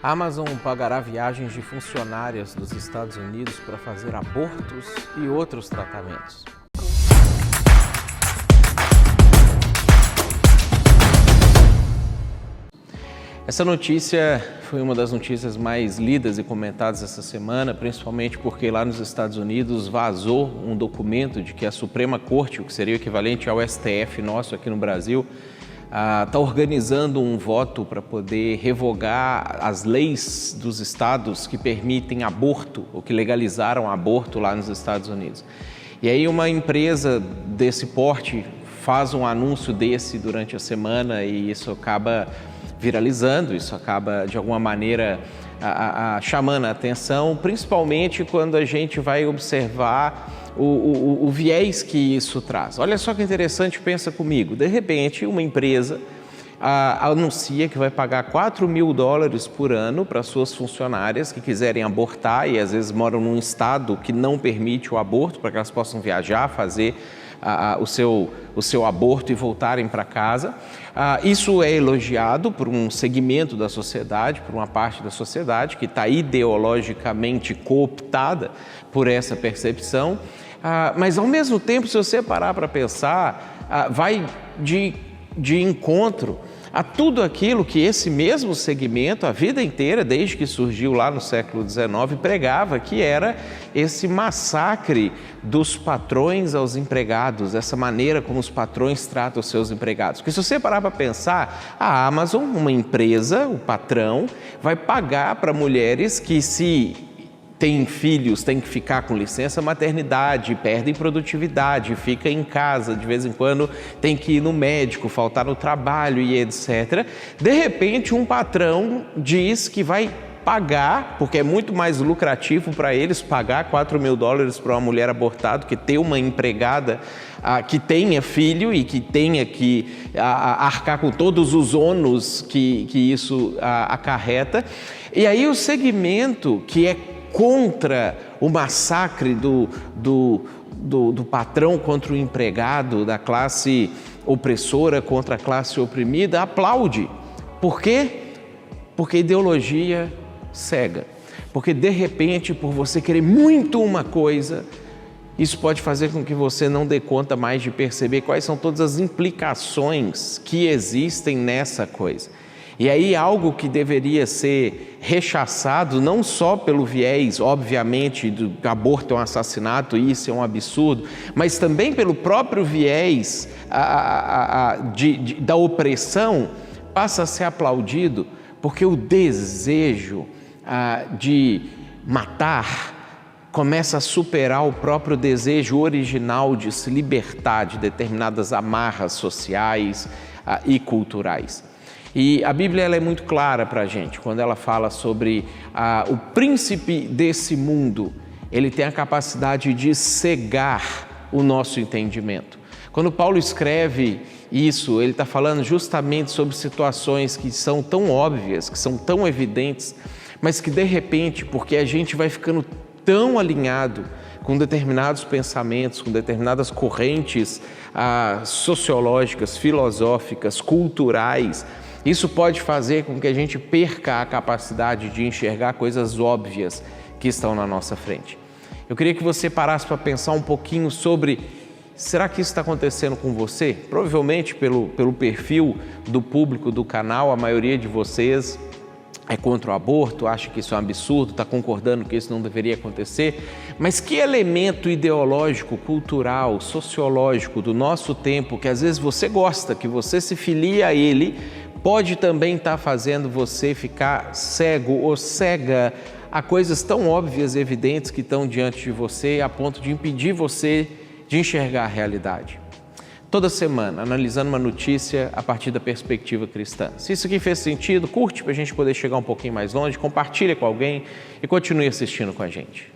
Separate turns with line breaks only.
A Amazon pagará viagens de funcionárias dos Estados Unidos para fazer abortos e outros tratamentos. Essa notícia foi uma das notícias mais lidas e comentadas essa semana, principalmente porque lá nos Estados Unidos vazou um documento de que a Suprema Corte, o que seria o equivalente ao STF nosso aqui no Brasil, está organizando um voto para poder revogar as leis dos estados que permitem aborto, ou que legalizaram aborto lá nos Estados Unidos. E aí uma empresa desse porte faz um anúncio desse durante a semana e isso acaba viralizando, isso acaba de alguma maneira chamando a atenção, principalmente quando a gente vai observar o viés que isso traz. Olha só que interessante, pensa comigo, de repente uma empresa anuncia que vai pagar $4.000 por ano para suas funcionárias que quiserem abortar e às vezes moram num estado que não permite o aborto, para que elas possam viajar, fazer o seu aborto e voltarem para casa. Isso é elogiado por um segmento da sociedade, por uma parte da sociedade que está ideologicamente cooptada por essa percepção, mas ao mesmo tempo, se você parar para pensar, vai de encontro a tudo aquilo que esse mesmo segmento, a vida inteira, desde que surgiu lá no século XIX, pregava, que era esse massacre dos patrões aos empregados, essa maneira como os patrões tratam os seus empregados. Porque se você parar para pensar, a Amazon, uma empresa, o patrão, vai pagar para mulheres que tem filhos, tem que ficar com licença maternidade, perdem produtividade, fica em casa, de vez em quando tem que ir no médico, faltar no trabalho e etc. De repente, um patrão diz que vai pagar, porque é muito mais lucrativo para eles pagar $4.000 para uma mulher abortada, que ter uma empregada que tenha filho e que tenha que arcar com todos os ônus que isso acarreta. E aí o segmento que é contra o massacre do patrão contra o empregado, da classe opressora contra a classe oprimida, aplaude. Por quê? Porque ideologia cega. Porque, de repente, por você querer muito uma coisa, isso pode fazer com que você não dê conta mais de perceber quais são todas as implicações que existem nessa coisa. E aí algo que deveria ser rechaçado não só pelo viés, obviamente, do aborto é um assassinato, isso é um absurdo, mas também pelo próprio viés da opressão, passa a ser aplaudido, porque o desejo de matar começa a superar o próprio desejo original de se libertar de determinadas amarras sociais e culturais. E a Bíblia ela é muito clara para a gente, quando ela fala sobre o príncipe desse mundo, ele tem a capacidade de cegar o nosso entendimento. Quando Paulo escreve isso, ele está falando justamente sobre situações que são tão óbvias, que são tão evidentes, mas que de repente, porque a gente vai ficando tão alinhado com determinados pensamentos, com determinadas correntes sociológicas, filosóficas, culturais, isso pode fazer com que a gente perca a capacidade de enxergar coisas óbvias que estão na nossa frente. Eu queria que você parasse para pensar um pouquinho sobre, será que isso está acontecendo com você? Provavelmente pelo perfil do público do canal, a maioria de vocês é contra o aborto, acha que isso é um absurdo, está concordando que isso não deveria acontecer, mas que elemento ideológico, cultural, sociológico do nosso tempo, que às vezes você gosta, que você se filia a ele, pode também estar fazendo você ficar cego ou cega a coisas tão óbvias e evidentes que estão diante de você, a ponto de impedir você de enxergar a realidade. Toda semana, analisando uma notícia a partir da perspectiva cristã. Se isso aqui fez sentido, curte para a gente poder chegar um pouquinho mais longe, compartilha com alguém e continue assistindo com a gente.